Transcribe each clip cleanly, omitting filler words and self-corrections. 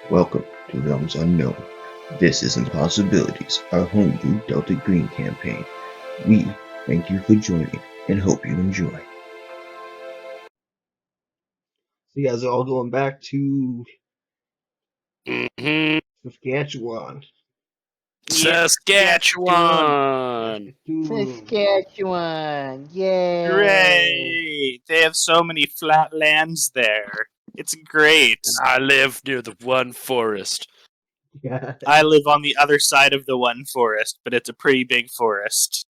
Welcome to Realms Unknown. This is Impossibilities, our homebrew Delta Green campaign. We thank you for joining and hope you enjoy. So you guys are all going back to Saskatchewan. Saskatchewan! Saskatchewan! Yay! Great! They have so many flat lands there. It's great. I live near the one forest. Yeah. I live on the other side of the one forest, but it's a pretty big forest.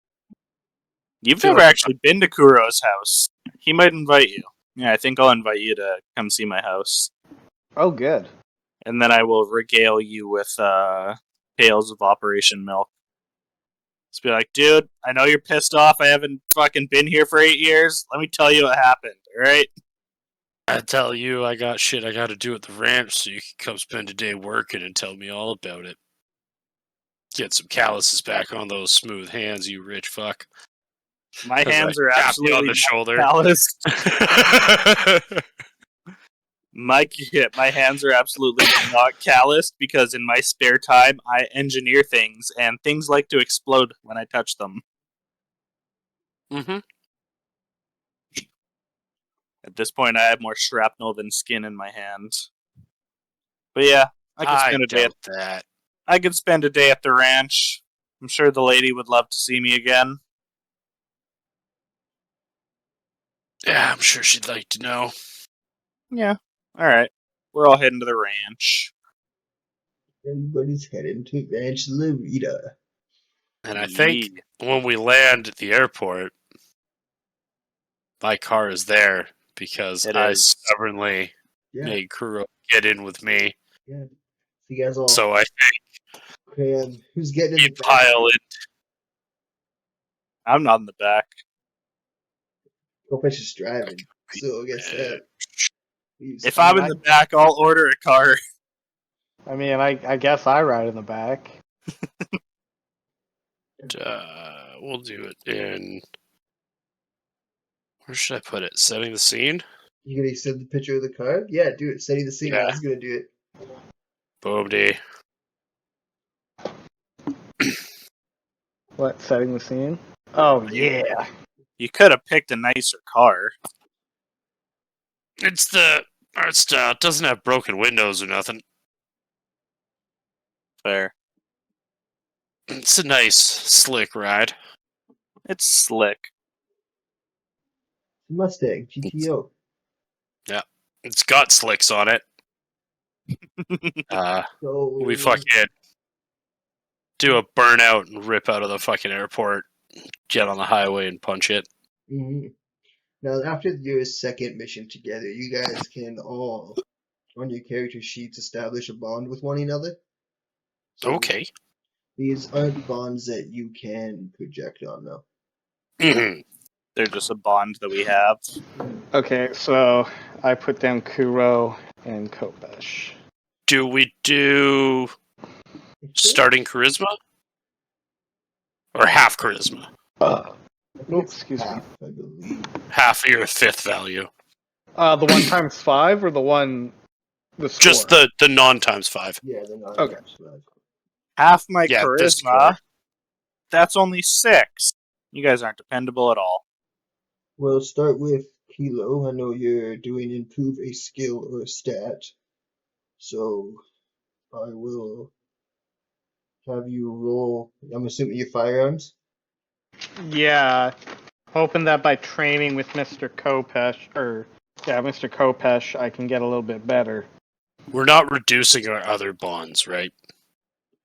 You've never actually been to Kuro's house. He might invite you. Yeah, I think I'll invite you to come see my house. Oh, good. And then I will regale you with tales of Operation Milk. Just be like, dude, I know you're pissed off. I haven't fucking been here for 8 years. Let me tell you what happened, alright? I tell you, I got shit I gotta do at the ranch, so you can come spend a day working and tell me all about it. Get some calluses back on those smooth hands, you rich fuck. My hands are absolutely on the shoulder. calloused. My hands are absolutely not calloused because in my spare time I engineer things, and things like to explode when I touch them. Mm-hmm. At this point, I have more shrapnel than skin in my hand. But yeah, I could spend a day at the ranch. I'm sure the lady would love to see me again. Yeah, I'm sure she'd like to know. Yeah. Alright. We're all heading to the ranch. Everybody's heading to Ranch Reita. And I think when we land at the airport, my car is there because I stubbornly made Kuro get in with me. Yeah. You guys all. So I think who's getting in you the back? pile it. I'm not in the back. Kopesh is driving, so I guess that. If I'm in the back, I'll order a car. I mean, I guess I ride in the back. We'll do it in... Where should I put it? Setting the scene? You gonna send the picture of the car? Yeah, do it. Setting the scene. Yeah. I was gonna do it. Boom D. What, setting the scene? Oh, yeah. You could have picked a nicer car. It's it doesn't have broken windows or nothing. Fair. It's a nice, slick ride. It's slick. Mustang GTO. Yeah, it's got slicks on it. We fucking do a burnout and rip out of the fucking airport, get on the highway and punch it. Mm-hmm. Now, after your second mission together, you guys can all, on your character sheets, establish a bond with one another. So okay. These aren't bonds that you can project on, though. Mm-hmm. They're just a bond that we have. Okay, so I put down Kuro and Kopesh. Do we do starting charisma? Or half charisma? Excuse me. I believe. Half of your fifth value. The 1 times 5 or the one... The score? Just the non times 5. Yeah, they're not. Okay. Half my charisma. That's only 6. You guys aren't dependable at all. Well, start with Kilo. I know you're doing improve a skill or a stat. So I will have you roll. I'm assuming your firearms. Yeah. Hoping that by training with Mr. Kopesh, I can get a little bit better. We're not reducing our other bonds, right?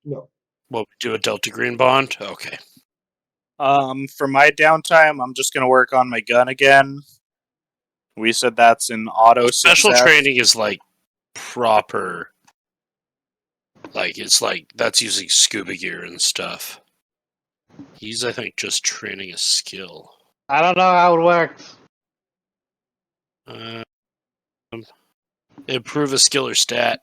No. Well, we do a Delta Green bond? Okay. For my downtime, I'm just going to work on my gun again. We said that's an auto Special success. training is like proper. Like, it's like, that's using scuba gear and stuff. He's, I think, just training a skill. I don't know how it works. Improve a skill or stat.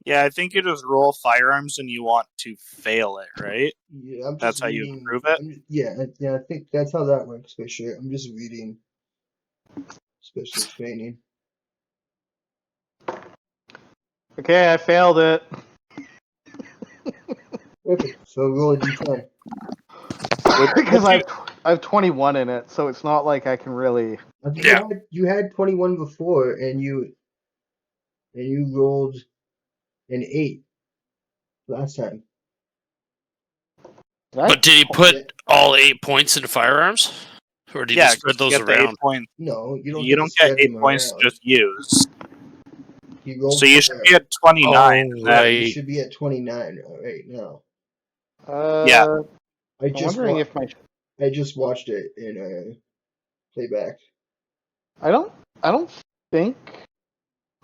Yeah, I think you just roll firearms and you want to fail it, right? Yeah, I'm just That's how you improve it? Yeah, I think that's how that works for sure. I'm just reading special training. Okay, I failed it. Okay, so roll a d10. Because I have 21 in it, so it's not like I can really. Yeah. You had 21 before, and you rolled an 8 last time. But did he put Yeah. all 8 points into firearms? Or did he just spread those you get the 8 around? points. No, you don't You get to don't get spread 8 them points to around. just use. He rolled So you should be at 29. Oh, and that- You right. should be at 29 right now. Yeah. I'm wondering if my. I just watched it in playback. I don't think.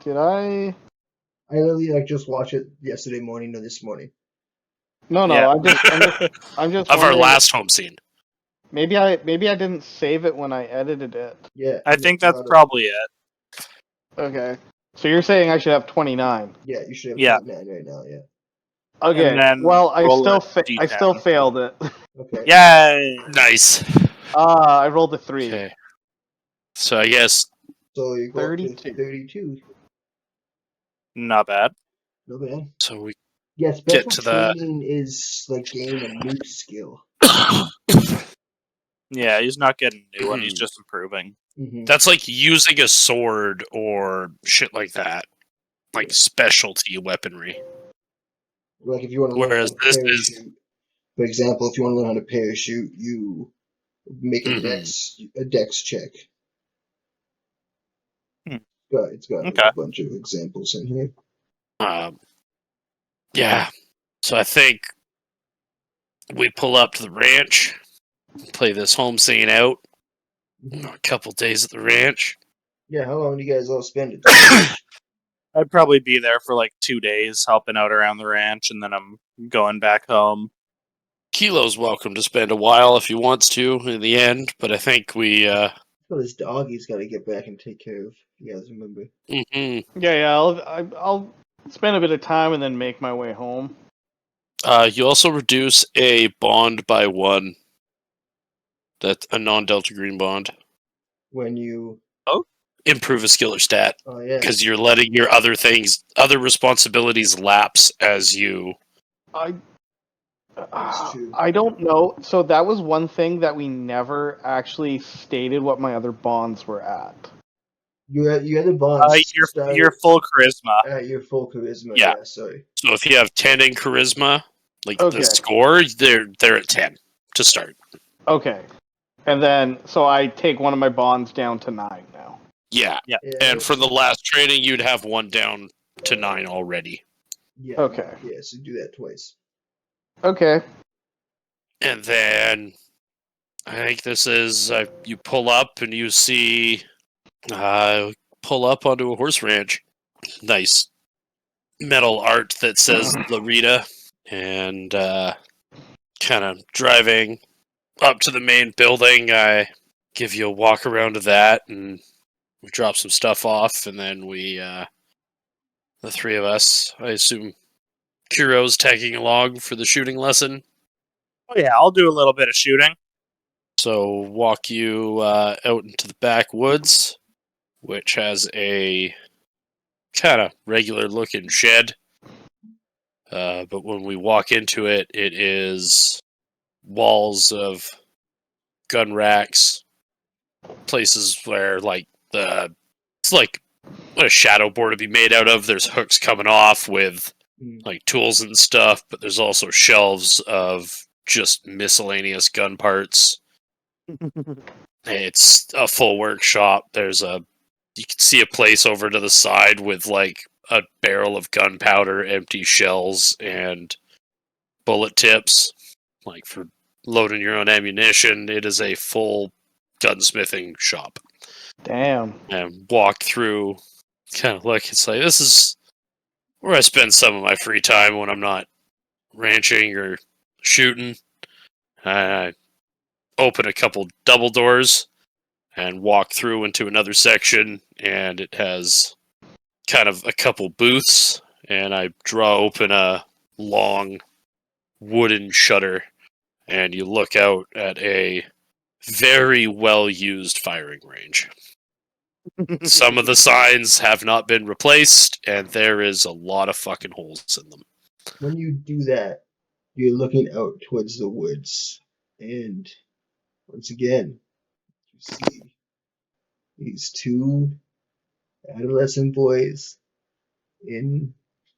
Did I? I literally just watched it yesterday morning or this morning. No. Yeah. I'm just Of our wondering. last home scene. Maybe I didn't save it when I edited it. Yeah. I think that's probably it. Okay. So you're saying I should have 29? Yeah, you should have Yeah. 29 right now. Yeah. Okay. And then Well, I roll still a I still D10. failed it. Okay. Yay! Nice. I rolled a 3. Okay. So I guess So you go up to 32. 32. Not bad. No bad. so we Yeah, special to the- training is like gaining a new skill. Yeah, he's not getting a new one. He's just improving. Mm-hmm. that's like using a sword or shit like that. Like specialty weaponry. Like if you want to learn Whereas how to this parachute, is for example, if you want to learn how to parachute, you make a Mhm. dex check. Hmm. It's got Okay. a bunch of examples in here. yeah. So I think we pull up to the ranch, play this home scene out. A couple days at the ranch. Yeah, how long do you guys all spend it? I'd probably be there for like 2 days helping out around the ranch, and then I'm going back home. Kilo's welcome to spend a while if he wants to in the end, but I think we Well, this dog he's got to get back and take care of. You guys remember? Yeah. I'll spend a bit of time and then make my way home. You also reduce a bond by 1. That's a non-delta green bond. When you Improve a skill or stat. Oh yeah. Because you're letting your other responsibilities lapse as you. That's true. I don't know. So that was one thing that we never actually stated what my other bonds were at. You had the bonds Your full charisma. at your full charisma. Yeah. Yeah, sorry. So if you have 10 in charisma, like Okay. the score, they're at 10 to start. Okay. And then so I take one of my bonds down to 9 now. Yeah. Yeah, And for the last training, you'd have one down to 9 already. Yeah. Okay. Yeah, so do that twice. Okay. And then I think this is you pull up and you see pull up onto a horse ranch. Nice metal art that says Reita, and kind of driving up to the main building. I give you a walk around to that, and we drop some stuff off, and then we the 3 of us. I assume Kuro's tagging along for the shooting lesson. Oh yeah, I'll do a little bit of shooting. So walk you out into the backwoods, which has a kind of regular looking shed. But when we walk into it, it is walls of gun racks, places where it's like what a shadow board would be made out of. There's hooks coming off with like tools and stuff, but there's also shelves of just miscellaneous gun parts. It's a full workshop. You can see a place over to the side with like a barrel of gunpowder, empty shells, and bullet tips, like for loading your own ammunition. It is a full gunsmithing shop. Damn. And walk through, kind of look. It's like this is where I spend some of my free time when I'm not ranching or shooting. I open a couple double doors and walk through into another section, and it has kind of a couple booths, and I draw open a long wooden shutter, and you look out at a very well used firing range. Some of the signs have not been replaced, and there is a lot of fucking holes in them. When you do that, you're looking out towards the woods, and once again, you see these two adolescent boys in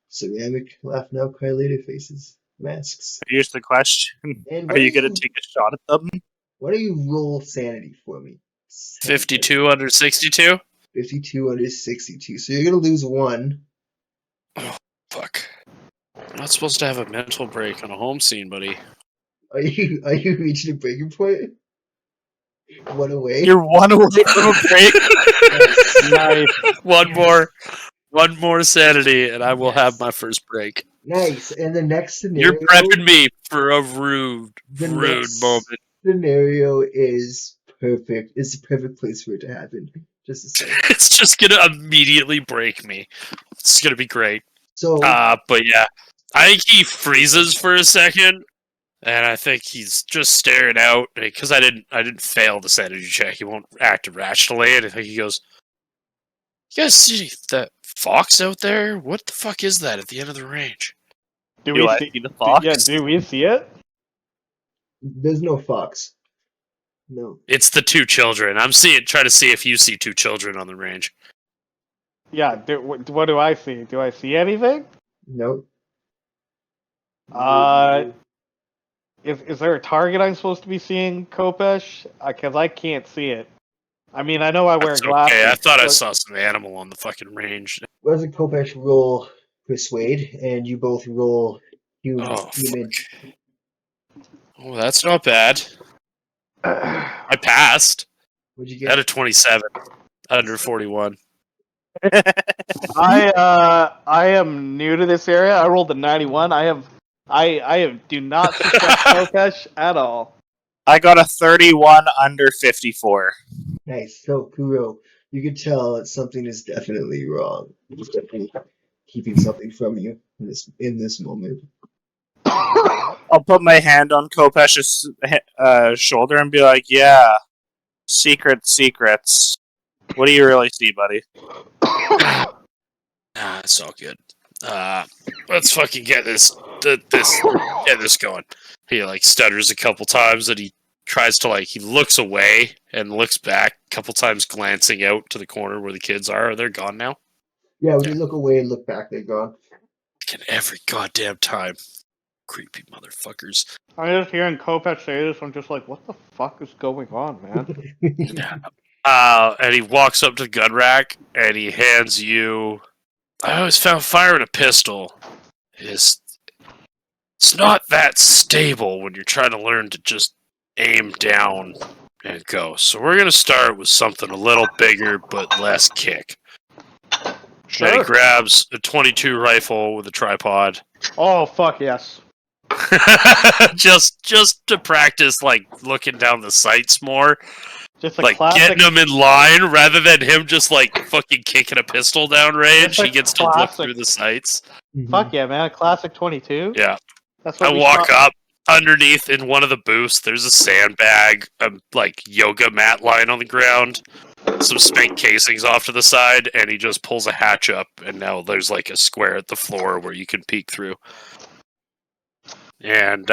ceramic laugh now, cry later faces, masks. Here's the question: And are you gonna take a shot at them? why don't you roll sanity for me? 52 under 62? 52 under 62. So you're gonna lose 1. Oh, fuck. I'm not supposed to have a mental break on a home scene, buddy. Are you reaching a breaking point? 1 away. You're 1 away from a break. Nice. One more sanity, and I will have my first break. Nice. And the next scenario. You're prepping me for a rude moment. Scenario is perfect. It's the perfect place for it to happen. Just a second. It's just gonna immediately break me. It's gonna be great. So, but yeah, I think he freezes for a second, and I think he's just staring out because I didn't fail the sanity check. He won't act irrationally, and I think he goes, "You guys see that fox out there? What the fuck is that at the end of the range?" Do Do we I see see the fox? Yeah, do we see it? there's no fox. No. It's the two children. Try to see if you see two children on the range. Yeah. What do I see? Do I see anything? Nope. Is there a target I'm supposed to be seeing, Kopesh? Because I can't see it. I mean, I know I wear That's glasses. okay. I thought I but- saw some animal on the fucking range. Why doesn't Kopesh roll persuade, and you both roll human? Oh, fuck. Oh, that's not bad. I passed. What'd you Out get? of 27, under 41. I am new to this area. I rolled a 91. I do not suspect Kopesh at all. I got a 31 under 54. Nice. So, Kuro, you can tell that something is definitely wrong. He's definitely keeping something from you in this moment. I'll put my hand on Kopesh's shoulder and be like, "Yeah, secrets. What do you really see, buddy?" It's all good. Let's fucking get this going. He stutters a couple times, and he tries to he looks away and looks back a couple times, glancing out to the corner where the kids are. Are they gone now? Yeah, when you look away and look back, they're gone. Every goddamn time. Creepy motherfuckers. I'm just hearing Kopesh say this. I'm just like, what the fuck is going on, man? And he walks up to the gun rack and he hands you. I always found firing a pistol it's not that stable when you're trying to learn to just aim down and go. So we're gonna start with something a little bigger but less kick. Sure. Then he grabs a .22 rifle with a tripod. Oh fuck yes. just to practice looking down the sights more. Just a classic. Getting him in line rather than him just fucking kicking a pistol down range. He gets to look through the sights. Fuck yeah, man! A classic 22. Yeah. That's what I walk up underneath in one of the booths. There's a sandbag, a yoga mat lying on the ground, some spent casings off to the side, and he just pulls a hatch up, and now there's a square at the floor where you can peek through. And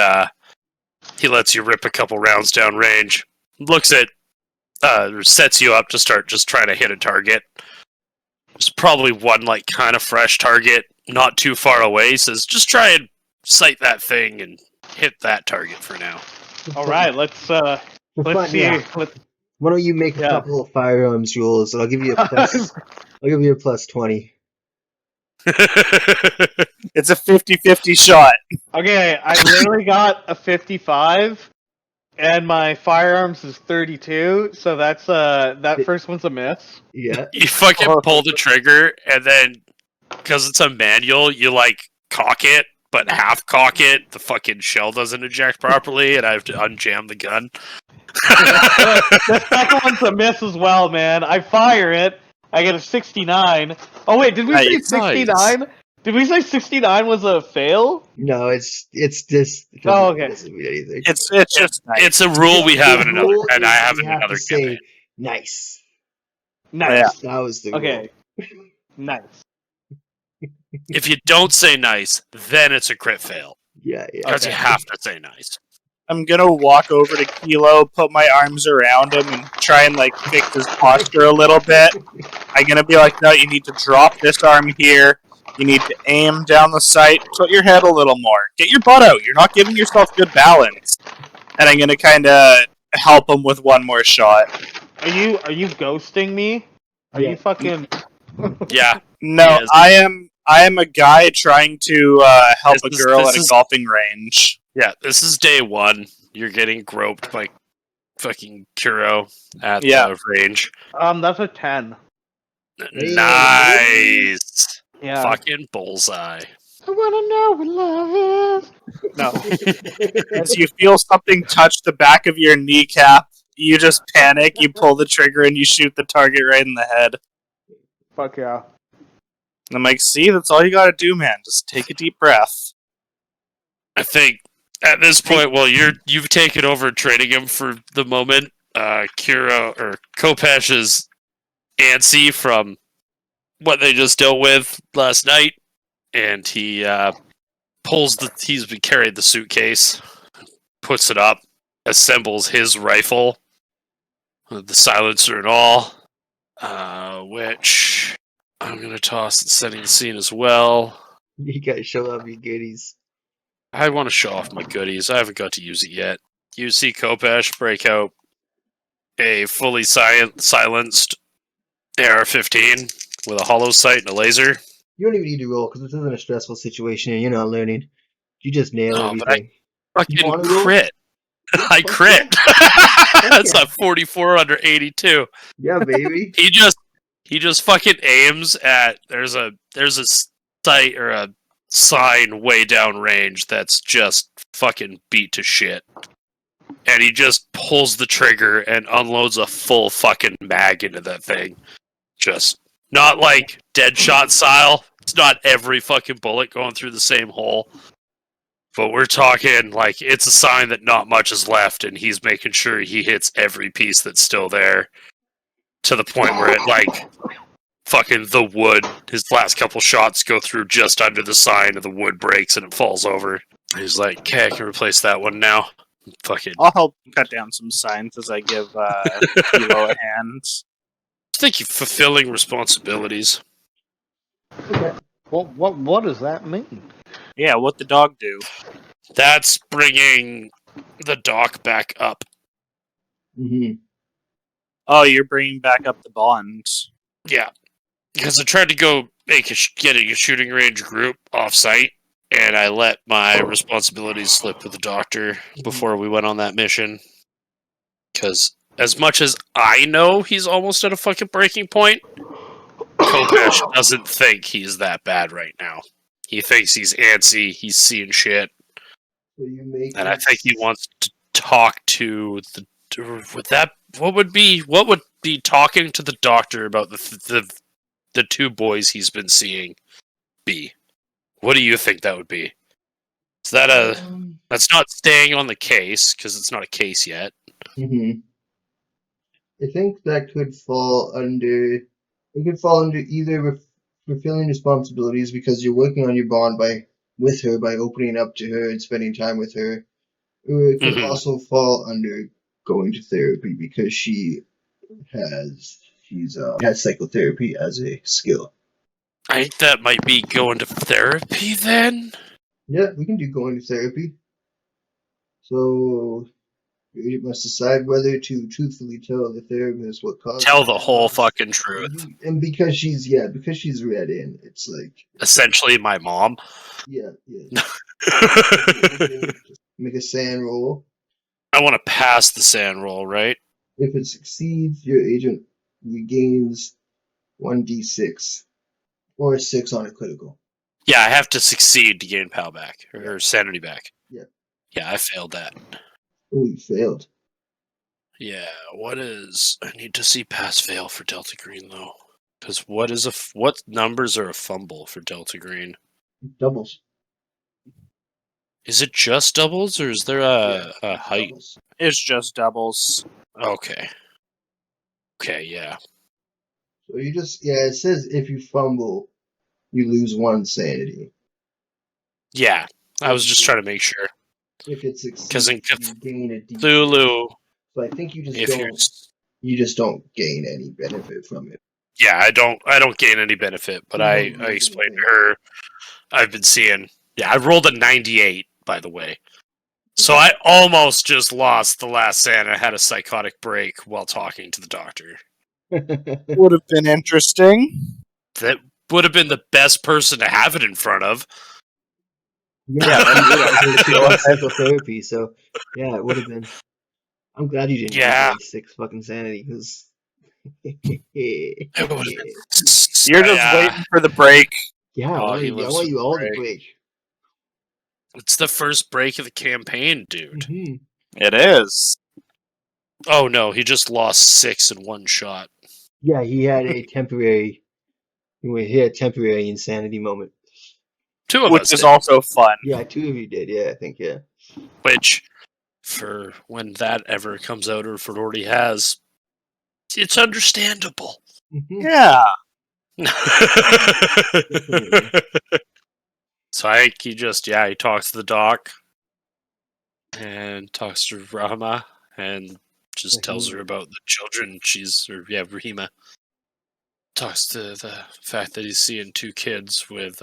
he lets you rip a couple rounds down range. Looks at sets you up to start just trying to hit a target. There's probably one kind of fresh target, not too far away. He says, just try and sight that thing and hit that target for now. All right, let's see. Yeah. Why don't you make a couple of firearms rolls, and I'll give you a plus. I'll give you a plus 20. It's a 50-50 shot. Okay, I literally got a 55, and my firearms is 32. So that's that first one's a miss. Yeah. You fucking pull the trigger, and then because it's a manual, you cock it, but half cock it. The fucking shell doesn't eject properly, and I have to unjam the gun. The second one's a miss as well, man. I fire it. I get a 69. Oh wait, did we say 69? Did we say 69 was a fail? No, it's just. Oh, okay. It doesn't mean anything. It's just nice. It's a rule we have in another, and I have in another say nice. Nice. That was the Okay. Nice. If you don't say nice, then it's a crit fail. Yeah. Because you have to say nice. I'm gonna walk over to Kilo, put my arms around him, and try and like fix his posture a little bit. I'm gonna be like, no, you need to drop this arm here. You need to aim down the sight. Tilt your head a little more. Get your butt out. You're not giving yourself good balance. And I'm gonna kind of help him with one more shot. Are you ghosting me? Are you fucking? Yeah. No, Yes. I am a guy trying to help a girl at a golfing range. Yeah, this is day 1. You're getting groped by fucking Kuro at the range. That's a 10. Nice. Yeah. Fucking bullseye. I wanna know what love is. No. As you feel something touch the back of your kneecap, you just panic, you pull the trigger, and you shoot the target right in the head. Fuck yeah. And I'm like, see, that's all you gotta do, man. Just take a deep breath. I think at this point, well, you've taken over training him for the moment. Kuro or Kopesh is antsy from what they just dealt with last night, and he he's been carrying the suitcase, puts it up, assembles his rifle, with the silencer and all, which I'm gonna toss at setting the scene as well. You guys show off your goodies. I want to show off my goodies. I haven't got to use it yet. You see Kopesh break out a fully silenced AR-15 with a hollow sight and a laser. You don't even need to roll because this isn't a stressful situation and you're not learning. You just nail everything. Fucking crit. I crit. That's a 44 under 82. Yeah, baby. He just fucking aims at there's a sight or a sign way down range that's just fucking beat to shit. And he just pulls the trigger and unloads a full fucking mag into that thing. Just not like Deadshot style. It's not every fucking bullet going through the same hole. But we're talking like it's a sign that not much is left, and he's making sure he hits every piece that's still there. To the point where it like fucking the wood, his last couple shots go through just under the sign, and the wood breaks and it falls over. He's like, okay, I can replace that one now. Fucking. I'll help cut down some signs as I give Kilo a hand. I think you're fulfilling responsibilities. Okay. Well, what does that mean? Yeah, what the dog do? That's bringing the dock back up. Mm-hmm. Oh, you're bringing back up the bond. Yeah. Because I tried to go getting a shooting range group off-site, and I let my responsibilities slip with the doctor before we went on that mission. Because as much as I know he's almost at a fucking breaking point, Kopesh doesn't think he's that bad right now. He thinks he's antsy, he's seeing shit. So you make and I think he wants to talk to what would be talking to the doctor about the two boys he's been seeing be? What do you think that would be? Is that that's not staying on the case because it's not a case yet. Mm-hmm. I think that could fall under. It could fall under either fulfilling responsibilities because you're working on your bond with her by opening up to her and spending time with her, or it could also fall under going to therapy because she's has psychotherapy as a skill. I think that might be going to therapy then. Yeah, we can do going to therapy. So you must decide whether to truthfully tell the therapist what caused. Tell the whole fucking truth. And because she's read in, it's like essentially my mom. Yeah. Make a sand roll. I want to pass the sand roll, right? If it succeeds, your agent regains 1d6 or 6 on a critical. Yeah, I have to succeed to gain PAL back or sanity back. Yeah. Yeah, I failed that. Oh, you failed. Yeah, I need to see pass fail for Delta Green though. Because what numbers are a fumble for Delta Green? Doubles. Is it just doubles or is there a height? Doubles. It's just doubles. Okay. Okay, yeah. So you just it says if you fumble, you lose 1 sanity. Yeah, I was just trying to make sure. If it Because in succeeds, you gain a D6. Cthulhu, So I think you just don't gain any benefit from it. Yeah, I don't gain any benefit, but I explained to her I've been seeing. Yeah, I rolled a 98, by the way. So I almost just lost the last Santa. I had a psychotic break while talking to the doctor. Would have been interesting. That would have been the best person to have it in front of. Yeah, she got psychotherapy, so yeah, it would have been. I'm glad you didn't Yeah. get like 6 fucking sanity, because It would have been. You're just waiting for the break. yeah, I want you all to break. It's the first break of the campaign, dude. Mm-hmm. It is. Oh no, he just lost 6 in one shot. Yeah, he had a temporary insanity moment. 2 of Which us is did. also fun. Yeah, 2 of you did. Yeah, I think Which, for when that ever comes out, or if it already has, it's understandable. Mm-hmm. Yeah. So I think he talks to the doc and talks to Rahima and just tells her about the children. Rahima talks to the fact that he's seeing 2 kids with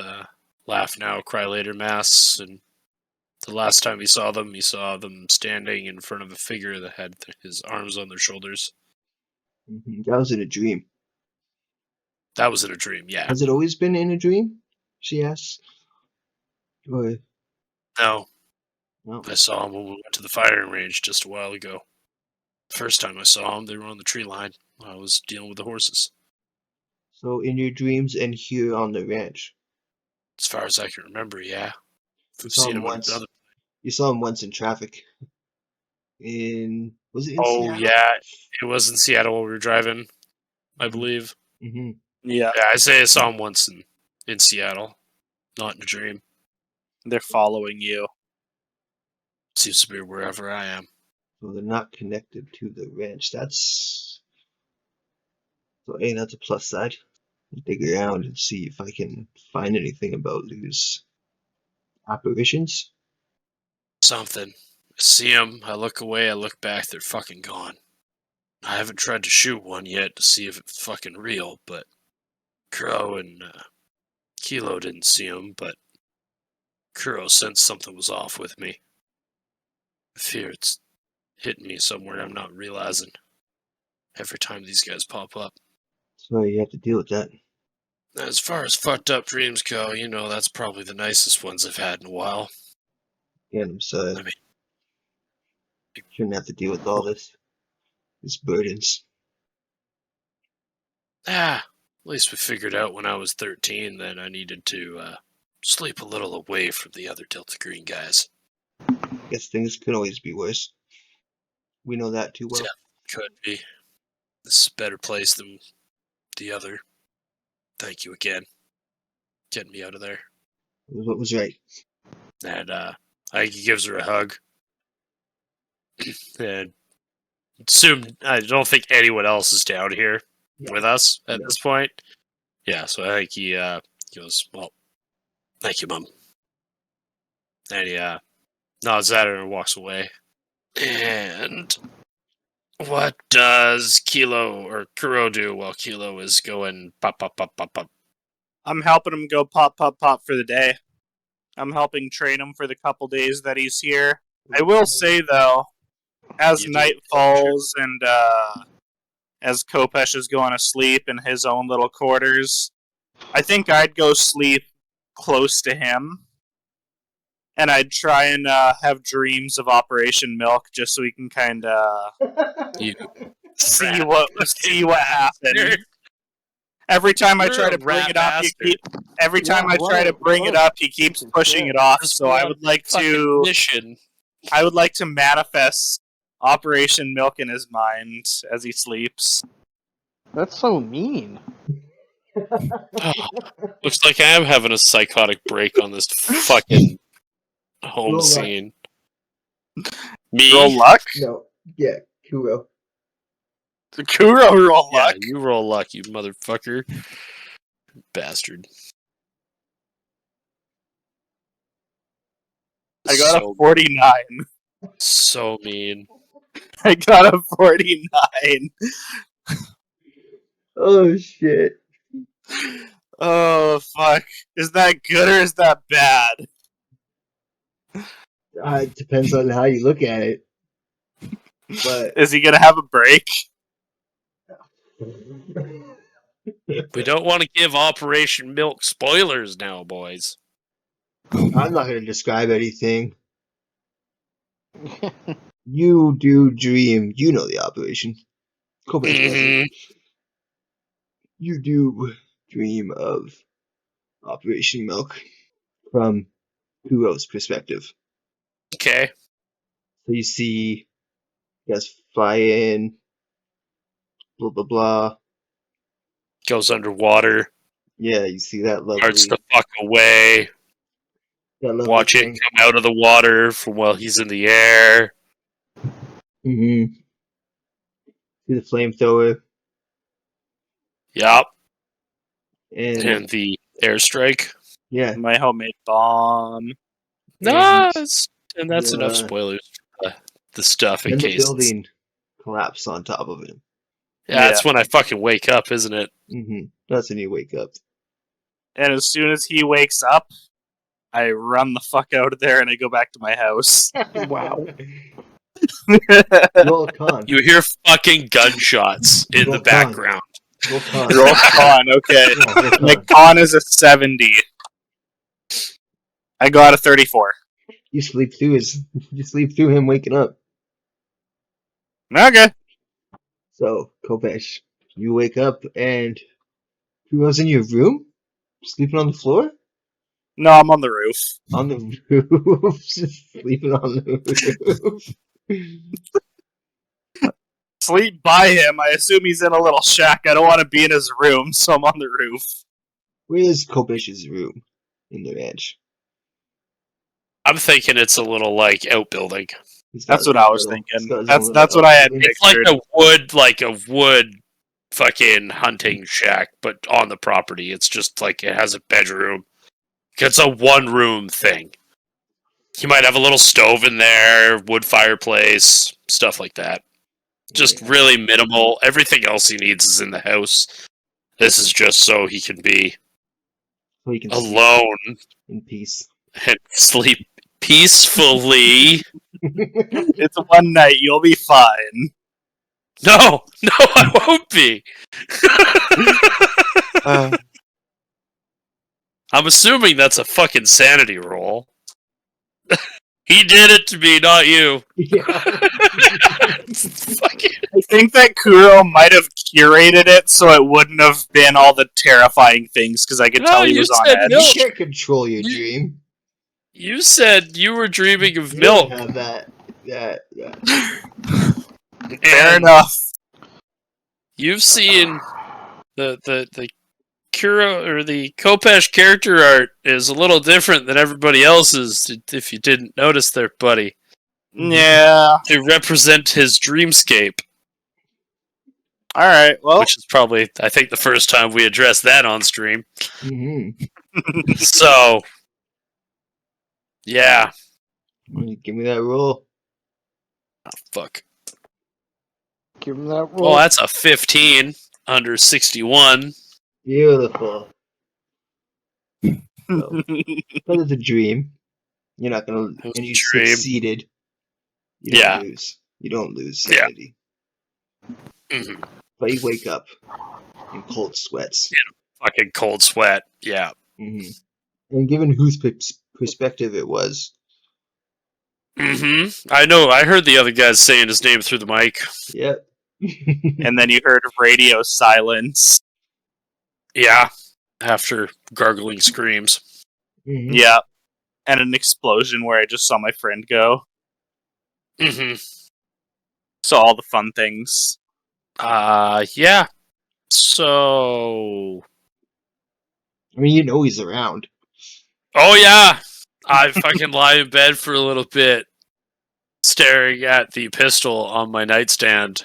laugh now, cry later masks, and the last time he saw them standing in front of a figure that had his arms on their shoulders. Mm-hmm. That was in a dream. That was in a dream, yeah. Has it always been in a dream? She asks. Or... No. No. I saw him when we went to the firing range just a while ago. First time I saw them, they were on the tree line. I was dealing with the horses. So in your dreams and here on the ranch? As far as I can remember, yeah. You saw him once in traffic. Was it in Seattle? Yeah, it was in Seattle while we were driving, I believe. Mm-hmm. Yeah. I say I saw him once in Seattle, not in a dream. They're following you. Seems to be wherever I am. So they're not connected to the ranch. That's a plus side. I'll dig around and see if I can find anything about these apparitions. Something. I see them, I look away, I look back, they're fucking gone. I haven't tried to shoot one yet to see if it's fucking real, but Kuro and Kilo didn't see them, but Kuro sensed something was off with me. I fear it's hitting me somewhere I'm not realizing every time these guys pop up. So you have to deal with that. As far as fucked up dreams go, that's probably the nicest ones I've had in a while. Yeah, I'm sorry. I mean, you shouldn't have to deal with all these burdens. At least we figured out when I was 13 that I needed to sleep a little away from the other Delta Green guys. Guess things could always be worse. We know that too well. Yeah, could be. This is a better place than the other. Thank you again. Getting me out of there. What was right? And I think he gives her a hug. And I don't think anyone else is down here with us at this point. Yeah, so I think he goes, well, thank you, Mom. And he nods at her and walks away. And what does Kilo or Kuro do while Kilo is going pop, pop, pop, pop, pop? I'm helping him go pop, pop, pop for the day. I'm helping train him for the couple days that he's here. I will say, though, as night falls and as Kopesh is going to sleep in his own little quarters, I think I'd go sleep close to him. And I'd try and have dreams of Operation Milk just so we can kind of see what happened. Every time I try to bring it up, he keeps pushing it off. So I would like to manifest Operation Milk in his mind as he sleeps. That's so mean. Looks like I am having a psychotic break on this fucking home scene. Me? Roll luck? No. Yeah, Kuro. Kuro roll luck. Yeah, you roll luck, you motherfucker. Bastard. I got a 49. So mean. I got a 49. Oh shit. Oh, fuck. Is that good or is that bad? It depends on how you look at it. But Is he gonna have a break? We don't want to give Operation Milk spoilers now, boys. I'm not going to describe anything. You do dream. You know the operation. Kopesh doesn't. You do dream of Operation Milk from Kuro's perspective. Okay. So you see, you guys fly in, blah blah blah. Goes underwater. Yeah, you see that lovely. Starts to fuck away. That lovely Watch thing. it come out of the water from while he's in the air. Mm-hmm. See the flamethrower. Yup. And And the airstrike. yeah. My homemade bomb. Nice. And that's Yeah. enough spoilers for the stuff in And the case. building collapsed on top of him. Yeah, that's when I fucking wake up, isn't it? Mm-hmm. That's when you wake up. And as soon as he wakes up, I run the fuck out of there and I go back to my house. Wow. Roll a con. You hear fucking gunshots in Roll the con. background. Roll con. Roll con, okay. Yeah, roll con. My con is a 70. I got a 34. You sleep through him waking up. Okay. So, Kopesh, you wake up and who was in your room? Sleeping on the floor? No, I'm on the roof. On the roof? Just sleeping on the roof. Sleep by him. I assume he's in a little shack. I don't want to be in his room, so I'm on the roof. Where is Kopesh's room in the ranch? I'm thinking it's a little like outbuilding. That's what I was thinking. That's what I had It's like pictured. a wood fucking hunting shack, but on the property. It's just like it has a bedroom. It's a one room thing. You might have a little stove in there, wood fireplace, stuff like that. Just really minimal. Everything else he needs is in the house. This is just so he can be So you can alone in peace. and sleep peacefully. It's one night. You'll be fine. No, I won't be. I'm assuming that's a fucking sanity roll. He did it to me, not you. Yeah. I think that Kuro might have curated it so it wouldn't have been all the terrifying things because I could tell he you was on said edge. You milk. can't control your dream. You said you were dreaming of You milk. don't have that. Fair enough. You've seen the Kuro or the Kopesh character art is a little different than everybody else's. If you didn't notice there, buddy, Yeah. to represent his dreamscape, All right. Well, which is probably I think the first time we addressed that on stream. Mm-hmm. So, yeah, Give me that roll. fuck. Give him that roll. Well, that's a 15 under 61. Beautiful. So, but it's a dream. You're not gonna, It was and a you dream. succeeded. You don't lose. You don't lose Yeah. sanity. Mm-hmm. But you wake up in cold sweats. Fucking cold sweat. Yeah. Mm-hmm. And given whose perspective it was, Mm-hmm. I know. I heard the other guys saying his name through the mic. yep. and then you heard radio silence. Yeah. After gargling screams. Mhm. Yeah. And an explosion where I just saw my friend go. Mm-hmm. Saw all the fun things. Yeah. So. I mean, you know he's around. Oh, yeah. I fucking lie in bed for a little bit, staring at the pistol on my nightstand.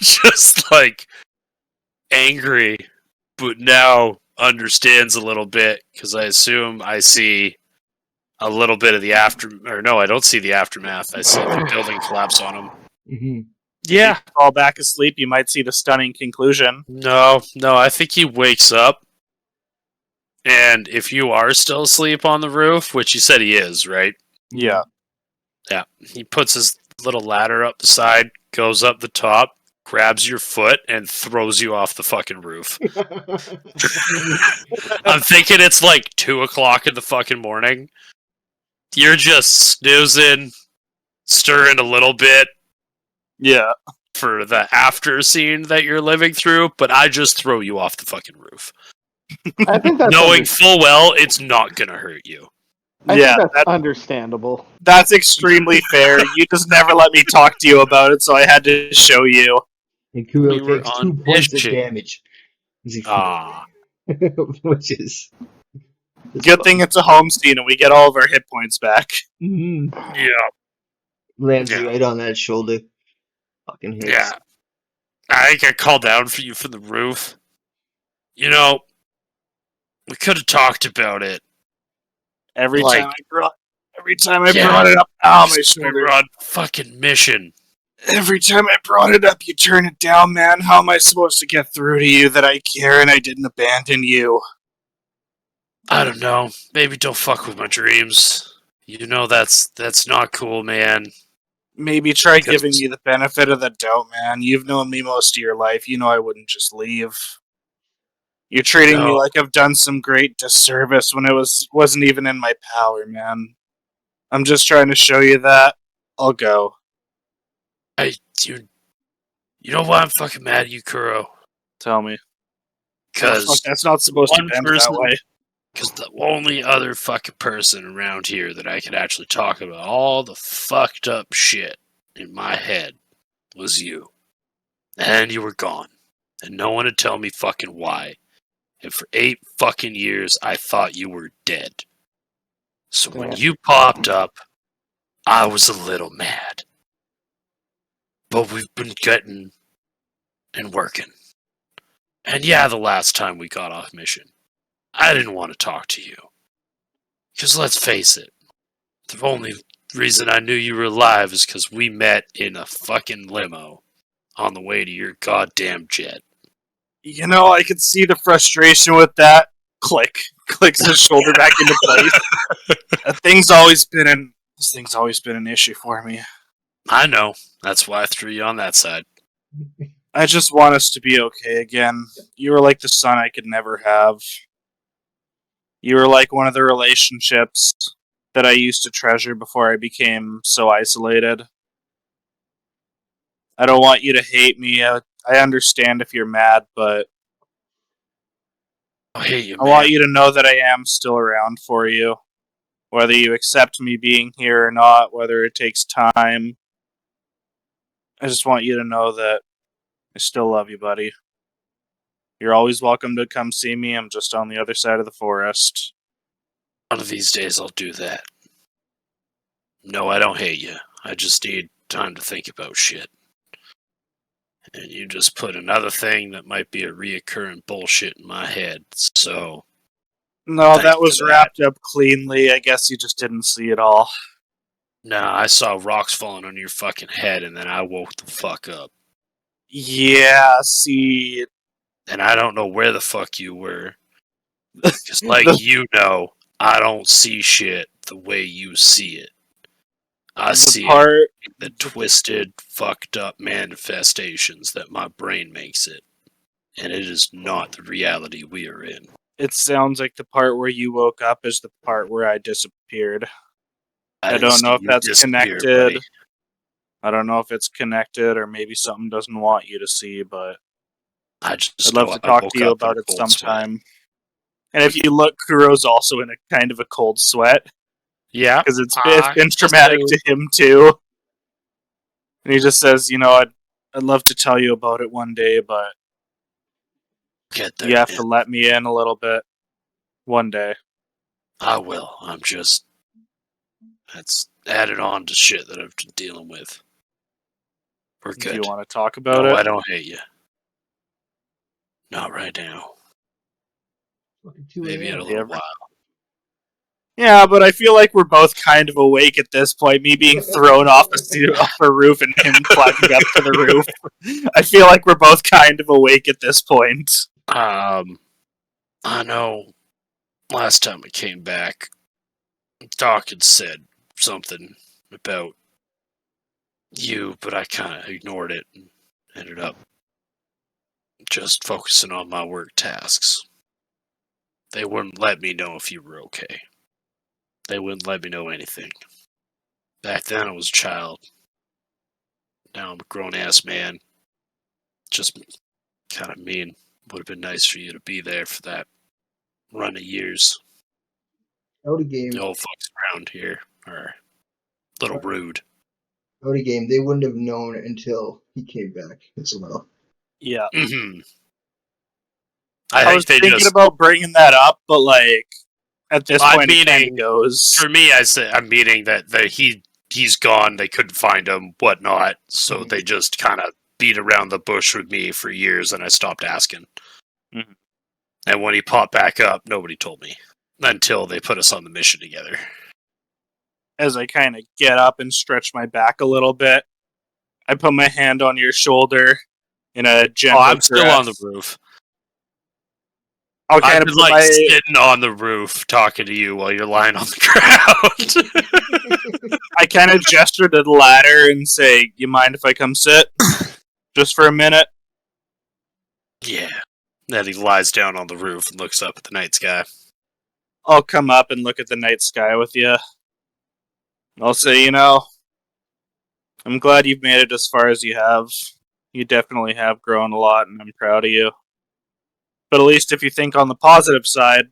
Just like angry, but now understands a little bit because I assume I see a little bit of the I don't see the aftermath. I see the building collapse on him. Mm-hmm. Yeah. If you fall back asleep, you might see the stunning conclusion. No, I think he wakes up, and if you are still asleep on the roof, which you said he is, right? Yeah. Yeah. He puts his little ladder up the side, goes up the top, grabs your foot, and throws you off the fucking roof. I'm thinking it's like 2 o'clock in the fucking morning. You're just snoozing, stirring a little bit. Yeah. For the after scene that you're living through, but I just throw you off the fucking roof. I think that's knowing full well it's not gonna hurt you. I think that's understandable. That's extremely fair. You just never let me talk to you about it, so I had to show you. And Kuro We were takes on 2 points of mission. damage. Which is good thing it's a home scene and we get all of our hit points back. Mm-hmm. Yeah. Lands right on that shoulder. Fucking hits. Yeah. I got called down for you from the roof. You know, we could have talked about it. Every time I brought it up, my shoulder. We were on fucking mission. Every time I brought it up, you turn it down, man. How am I supposed to get through to you that I care and I didn't abandon you? I don't know. Maybe don't fuck with my dreams. You know that's not cool, man. Maybe try giving me the benefit of the doubt, man. You've known me most of your life. You know I wouldn't just leave. You're treating me like I've done some great disservice when it wasn't even in my power, man. I'm just trying to show you that. I'll go. You know why I'm fucking mad at you, Kuro? Tell me. Because that's not supposed to end that way. Because the only other fucking person around here that I could actually talk about all the fucked up shit in my head was you. And you were gone. And no one would tell me fucking why. And for 8 fucking years, I thought you were dead. So when you popped up, I was a little mad. But we've been getting and working. And yeah, the last time we got off mission, I didn't want to talk to you. Because let's face it, the only reason I knew you were alive is because we met in a fucking limo on the way to your goddamn jet. You know, I could see the frustration with that. Click. Clicks his shoulder back into place. This thing's always been an issue for me. I know. That's why I threw you on that side. I just want us to be okay again. You were like the son I could never have. You were like one of the relationships that I used to treasure before I became so isolated. I don't want you to hate me. I understand if you're mad, but I hate you, I want you to know that I am still around for you. Whether you accept me being here or not, whether it takes time. I just want you to know that I still love you, buddy. You're always welcome to come see me. I'm just on the other side of the forest. One of these days I'll do that. No, I don't hate you. I just need time to think about shit. And you just put another thing that might be a reoccurring bullshit in my head, so... No, that was wrapped up cleanly. I guess you just didn't see it all. Nah, I saw rocks falling on your fucking head, and then I woke the fuck up. Yeah, see... And I don't know where the fuck you were. Because you know, I don't see shit the way you see it. I see the twisted, fucked up manifestations that my brain makes it. And it is not the reality we are in. It sounds like the part where you woke up is the part where I disappeared. I don't know if that's connected. Buddy. I don't know if it's connected or maybe something doesn't want you to see, but I'd love to talk to you about it sometime. Sweat. And if you look, Kuro's also in a kind of a cold sweat. Yeah. Because it's been traumatic to him too. And he just says, you know, I'd love to tell you about it one day, but you have to let me in a little bit. One day. I will. That's added on to shit that I've been dealing with. We're good. Do you want to talk about it? No, I don't hate you. Not right now. Maybe in a little while. Yeah, but I feel like we're both kind of awake at this point. Me being thrown off a roof and him climbing up to the roof. I feel like we're both kind of awake at this point. I know. Last time I came back, Doc had said something about you, but I kind of ignored it and ended up just focusing on my work tasks. They wouldn't let me know if you were okay. They wouldn't let me know anything. Back then I was a child. Now I'm a grown-ass man. Just kind of mean. Would have been nice for you to be there for that run of years. Out of game. The old folks around here are a little rude. Out of game. They wouldn't have known until he came back as well. Yeah. Mm-hmm. I was thinking about bringing that up, but like at this point, it kind of goes. For me, I'm meaning that he's gone. They couldn't find him, whatnot. So they just kind of beat around the bush with me for years, and I stopped asking. Mm-hmm. And when he popped back up, nobody told me until they put us on the mission together. As I kind of get up and stretch my back a little bit, I put my hand on your shoulder in a gentle. I'm still on the roof. I'll kind of sitting on the roof talking to you while you're lying on the ground. I kind of gesture to the ladder and say, "You mind if I come sit? Just for a minute?" Yeah. Then he lies down on the roof and looks up at the night sky. I'll come up and look at the night sky with you. I'll say, I'm glad you've made it as far as you have. You definitely have grown a lot, and I'm proud of you. But at least if you think on the positive side,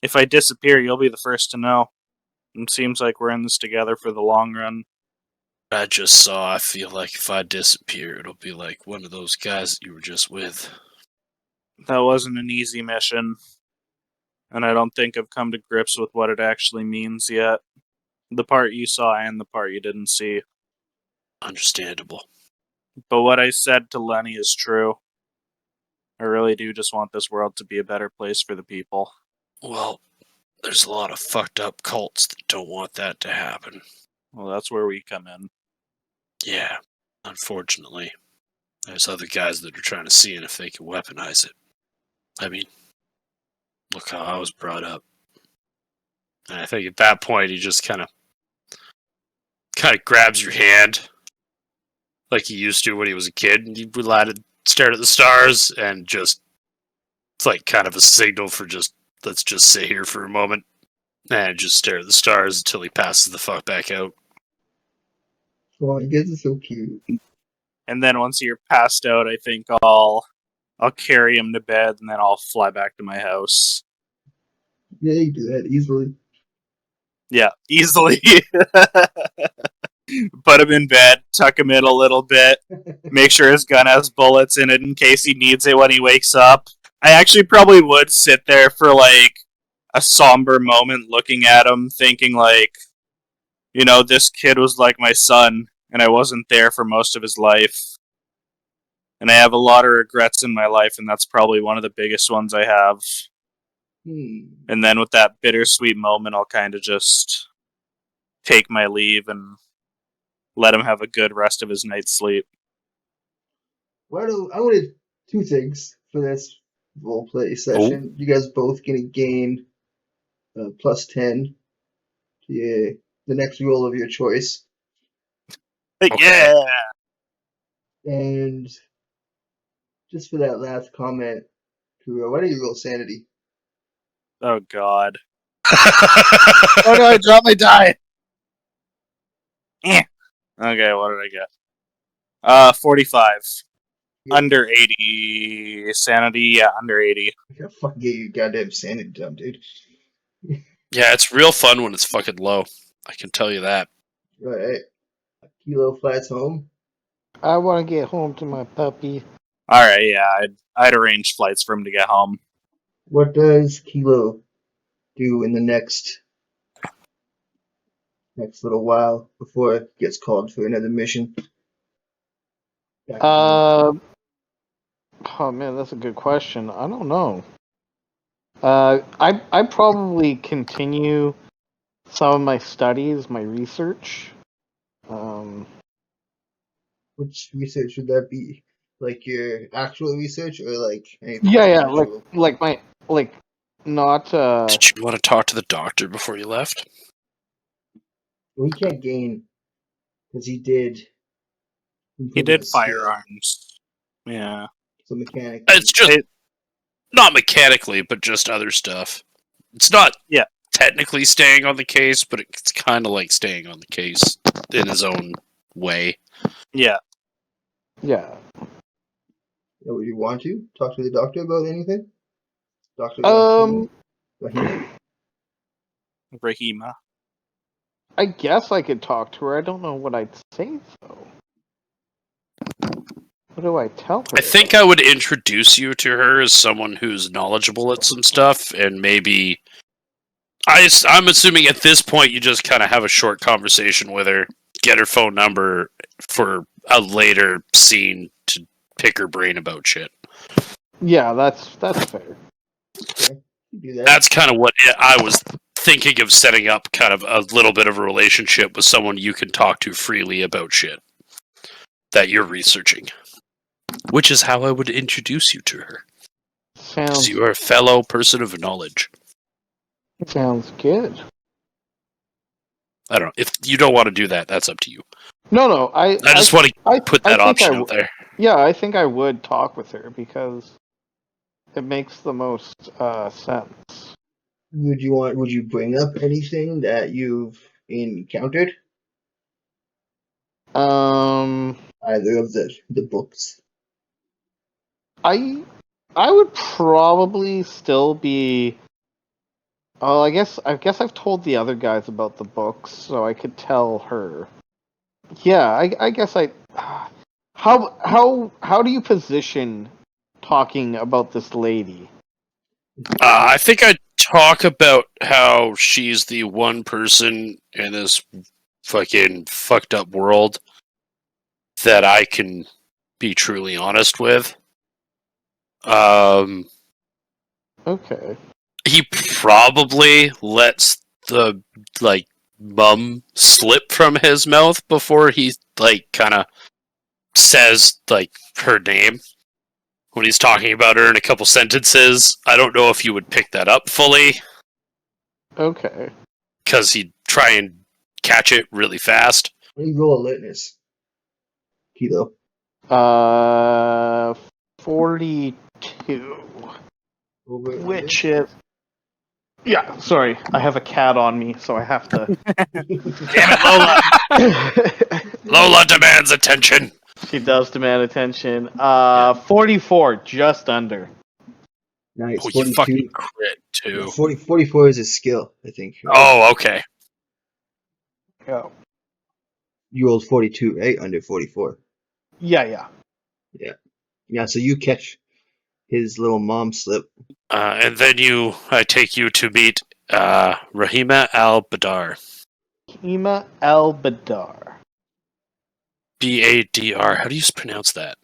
if I disappear, you'll be the first to know. It seems like we're in this together for the long run. I just saw, I feel like if I disappear, it'll be like one of those guys that you were just with. That wasn't an easy mission. And I don't think I've come to grips with what it actually means yet. The part you saw and the part you didn't see. Understandable. But what I said to Lenny is true. I really do just want this world to be a better place for the people. Well, there's a lot of fucked up cults that don't want that to happen. Well, that's where we come in. Yeah, unfortunately. There's other guys that are trying to see if they can weaponize it. I mean, look how I was brought up. And I think at that point, he just kind of grabs your hand like he used to when he was a kid, and you stared at the stars, and just it's like kind of a signal for let's just sit here for a moment and just stare at the stars until he passes the fuck back out. Oh, you guys are so cute. And then once you're passed out, I think I'll carry him to bed, and then I'll fly back to my house. Yeah, you do that easily. Yeah, easily. Put him in bed, tuck him in a little bit, make sure his gun has bullets in it in case he needs it when he wakes up. I actually probably would sit there for like a somber moment looking at him, thinking like, this kid was like my son, and I wasn't there for most of his life. And I have a lot of regrets in my life, and that's probably one of the biggest ones I have. And then with that bittersweet moment, I'll kind of just take my leave and let him have a good rest of his night's sleep. I wanted two things for this roleplay session. You guys both gonna gain plus 10 to the next roll of your choice. Okay. Yeah! And just for that last comment, Kuro, why don't you roll sanity? Oh, God. Oh, no, I dropped my die! Okay, what did I get? 45. Yeah. Under 80 sanity, yeah, under 80. I gotta fucking get you goddamn sanity down, dude. Yeah, it's real fun when it's fucking low. I can tell you that. Alright. Kilo flies home. I want to get home to my puppy. Alright, yeah, I'd arrange flights for him to get home. What does Kilo do in the next little while before it gets called for another mission? Oh man, that's a good question. I don't know. I probably continue some of my studies, my research. Which research would that be? Like your actual research or like anything Yeah, spiritual? like my not Did you want to talk to the doctor before you left? Well, he can't gain because he did He improve did his skill. firearms. Yeah. So mechanically, It's just not mechanically, but just other stuff. It's not technically staying on the case, but it's kind of like staying on the case in his own way. Yeah. yeah. would you want to talk to the doctor about anything? Doctor Rahima? Rahima. I guess I could talk to her. I don't know what I'd say though. What do I tell her? I think I would introduce you to her as someone who's knowledgeable at some stuff, and maybe I'm assuming at this point you just kind of have a short conversation with her, get her phone number for a later scene to pick her brain about shit. Yeah, that's fair. Okay, do that. That's kind of what I was thinking of, setting up kind of a little bit of a relationship with someone you can talk to freely about shit that you're researching. Which is how I would introduce you to her. Because you are a fellow person of knowledge. Sounds good. I don't know. If you don't want to do that, that's up to you. No, I just want to put that option out there. Yeah, I think I would talk with her because it makes the most sense. Would you bring up anything that you've encountered? Either of the books. I would probably still be. Oh, I guess I've told the other guys about the books, so I could tell her. Yeah, I guess I. How do you position talking about this lady? I think I'd talk about how she's the one person in this fucking fucked up world that I can be truly honest with. Okay. He probably lets the mum slip from his mouth before he kind of says her name when he's talking about her in a couple sentences. I don't know if you would pick that up fully. Okay. Because he'd try and catch it really fast. Let me roll alertness. Kilo. 42. Which is. Yeah, sorry. I have a cat on me, so I have to. Damn it, Lola! Lola demands attention. She does demand attention. 44, just under. Nice. Oh, 42. you fucking crit, too. Yeah, 44 is a skill, I think. Right? Oh, okay. Yeah. You rolled 42, right? Under 44. Yeah. Yeah, so you catch his little mom slip. And then I take you to meet Rahima al-Badar. Rahima al-Badar. B-A-D-R. How do you pronounce that?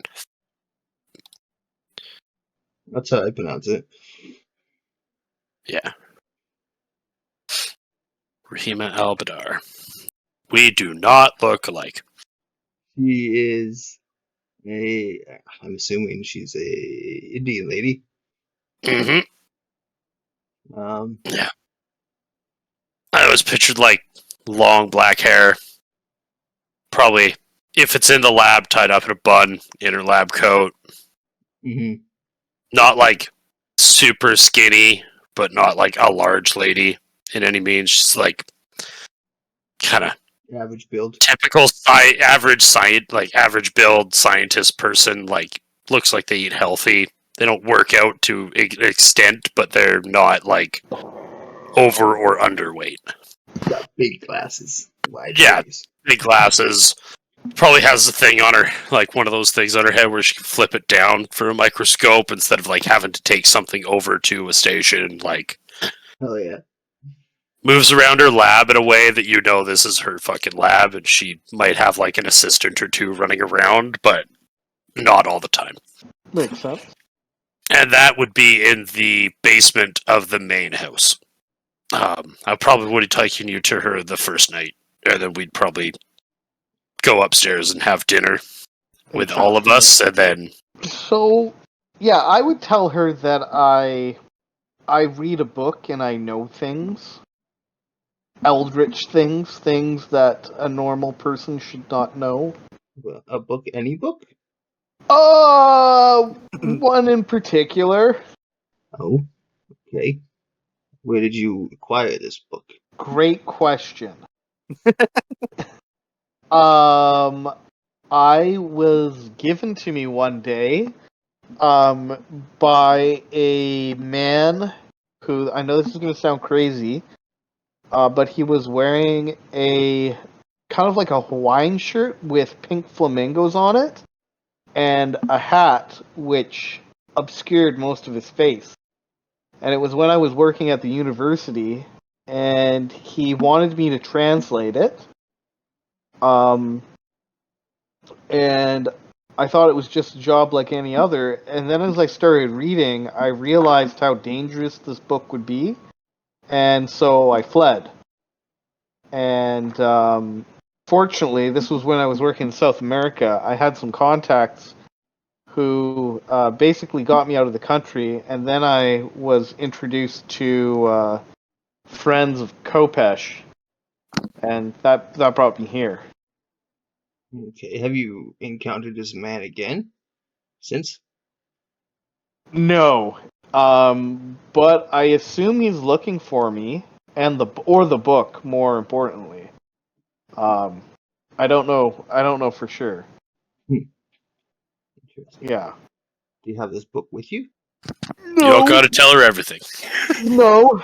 That's how I pronounce it. Yeah. Rahima al-Badar. We do not look alike. She is I'm assuming she's a Indian lady. Mm-hmm. Yeah. I was pictured long black hair. Probably, if it's in the lab, tied up in a bun in her lab coat. Mm-hmm. Not super skinny, but not a large lady in any means. She's kind of average build, typical average build scientist person. Looks like they eat healthy. They don't work out to an extent, but they're not over or underweight. Got big glasses, wide face. Big glasses. Probably has a thing on her, one of those things on her head where she can flip it down for a microscope instead of having to take something over to a station. Hell yeah. Moves around her lab in a way that this is her fucking lab, and she might have an assistant or two running around, but not all the time. Makes sense. And that would be in the basement of the main house. I probably would have taken you to her the first night, and then we'd probably go upstairs and have dinner with all of us, and then... So, yeah, I would tell her that I read a book and I know things. Eldritch things that a normal person should not know. A book? Any book? One in particular. Oh, okay. Where did you acquire this book? Great question. I was given to me one day, by a man who, I know this is going to sound crazy, but he was wearing a kind of like a Hawaiian shirt with pink flamingos on it, and a hat which obscured most of his face. And it was when I was working at the university, and he wanted me to translate it. And I thought it was just a job like any other. And then as I started reading, I realized how dangerous this book would be. And so I fled. And fortunately, this was when I was working in South America. I had some contacts who basically got me out of the country. And then I was introduced to friends of Kopesh. And that brought me here. Okay, have you encountered this man again since? No. But I assume he's looking for me and the book, more importantly. I don't know for sure. Interesting. Yeah. Do you have this book with you? You don't gotta tell her everything. No.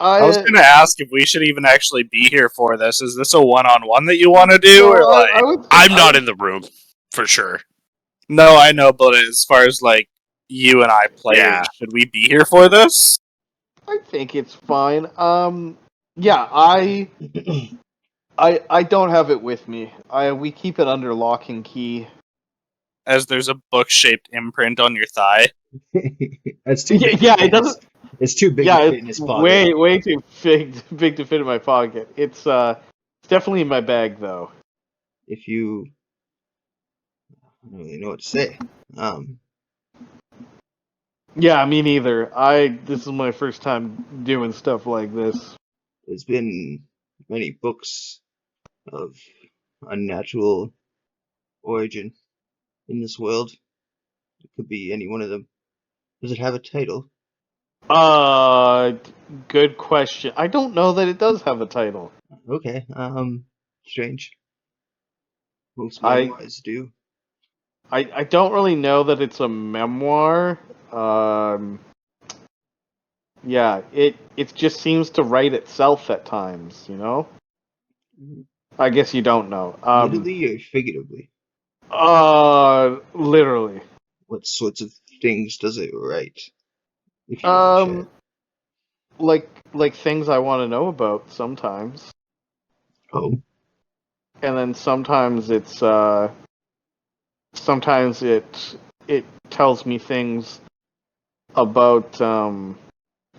I was gonna ask if we should even actually be here for this. Is this a one-on-one that you want to do, or like? I'm not in the room for sure. No, I know, but as far as like you and I players, should we be here for this? I think it's fine. Yeah, I don't have it with me. We keep it under lock and key. As there's a book-shaped imprint on your thigh. That's too big. Yeah, it doesn't. It's too big to fit in his pocket. Way too big to fit in my pocket. It's definitely in my bag though. If you, I don't really know what to say. Yeah, me neither. This is my first time doing stuff like this. There's been many books of unnatural origin in this world. It could be any one of them. Does it have a title? Good question. I don't know that it does have a title. Okay, strange. Most memoirs do. I don't really know that it's a memoir. Yeah, it just seems to write itself at times, you know? I guess you don't know. Literally or figuratively? Literally. What sorts of things does it write? If you want to share. Like things I want to know about sometimes. Oh. And then sometimes it tells me things about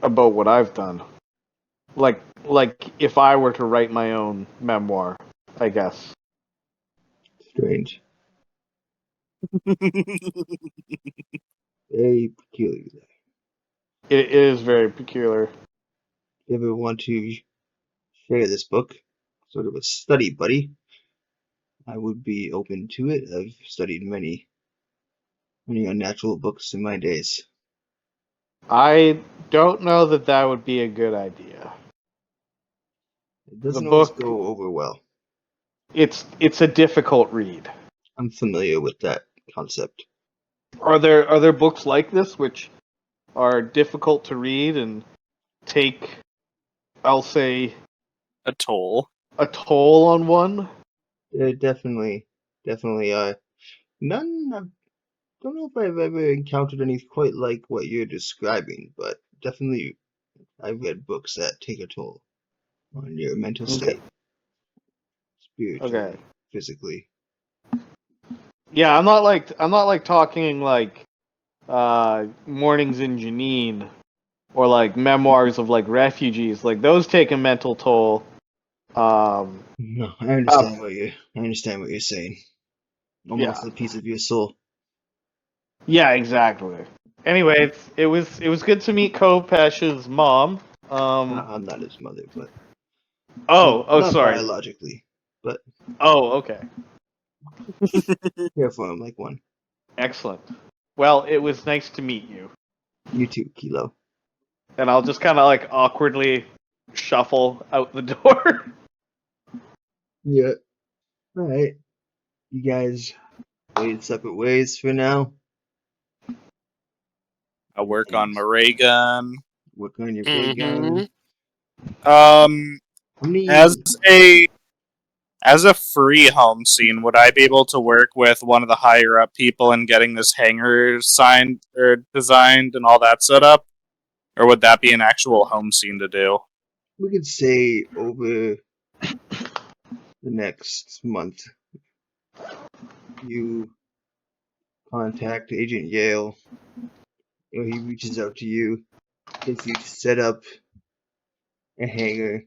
what I've done. Like if I were to write my own memoir, I guess. Strange. Very peculiar. It is very peculiar. If you ever want to share this book, sort of a study buddy, I would be open to it. I've studied many unnatural books in my days. I don't know that would be a good idea. It doesn't always go over well. It's a difficult read. I'm familiar with that concept. Are there books like this which are difficult to read and take, I'll say, a toll on one? There definitely are. None. I don't know if I've ever encountered any quite like what you're describing, but definitely I've read books that take a toll on your mental state, spiritually, physically. Yeah, I'm not like talking like Mornings in Janine or like memoirs of like refugees. Like those take a mental toll. No, I understand what you're saying. Almost Yeah. a piece of your soul. Yeah, exactly. Anyway, it was good to meet Kopesh's mom. I'm not his mother, but Oh, not sorry. biologically, but Oh, okay. care for him like one. Excellent. Well, it was nice to meet you. You too, Kilo. And I'll just kind of like awkwardly shuffle out the door. Yeah. All right. You guys wait separate ways for now. I'll work on my ray gun. Work on your ray gun. Um, How many? as a free home scene, would I be able to work with one of the higher up people in getting this hangar signed or designed and all that set up? Or would that be an actual home scene to do? We could say over the next month, you contact Agent Yale, or he reaches out to you, gets you to set up a hangar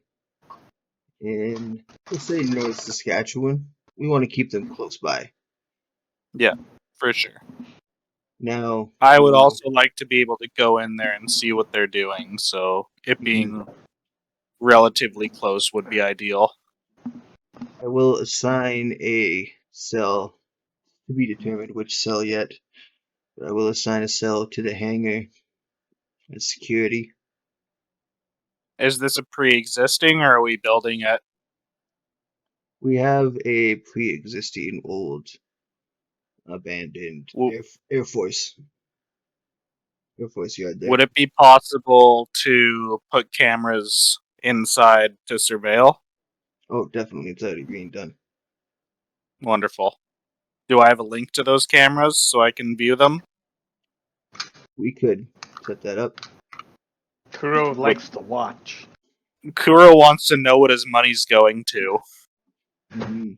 in, let's say, North Saskatchewan. We want to keep them close by. Yeah, for sure. Now, I would also like to be able to go in there and see what they're doing, so it being relatively close would be ideal. I will assign a cell, to be determined which cell yet, but I will assign a cell to the hangar as security. Is this a pre-existing, or are we building it? We have a pre-existing old abandoned Air Force yard there. Would it be possible to put cameras inside to surveil? Oh, definitely. It's already being done. Wonderful. Do I have a link to those cameras so I can view them? We could set that up. Kuro likes to watch. Kuro wants to know what his money's going to. Mm-hmm.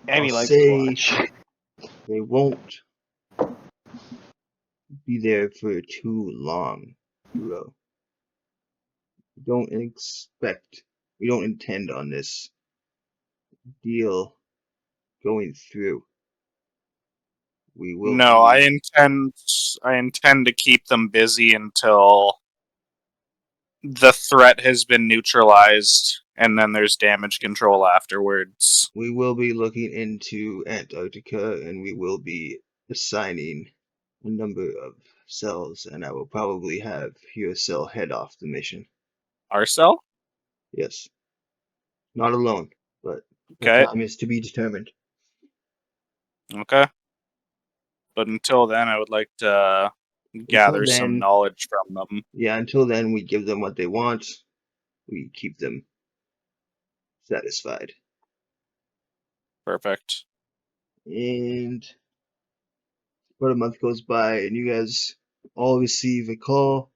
And he likes to watch. They won't be there for too long, Kuro. We don't intend on this deal going through. We will No, be. I intend to keep them busy until the threat has been neutralized, and then there's damage control afterwards. We will be looking into Antarctica, and we will be assigning a number of cells, and I will probably have your cell head off the mission. Our cell? Yes. Not alone, but the Okay. time is to be determined. Okay. But until then, I would like to gather some knowledge from them. Yeah, until then, we give them what they want. We keep them satisfied. Perfect. And about a month goes by, and you guys all receive a call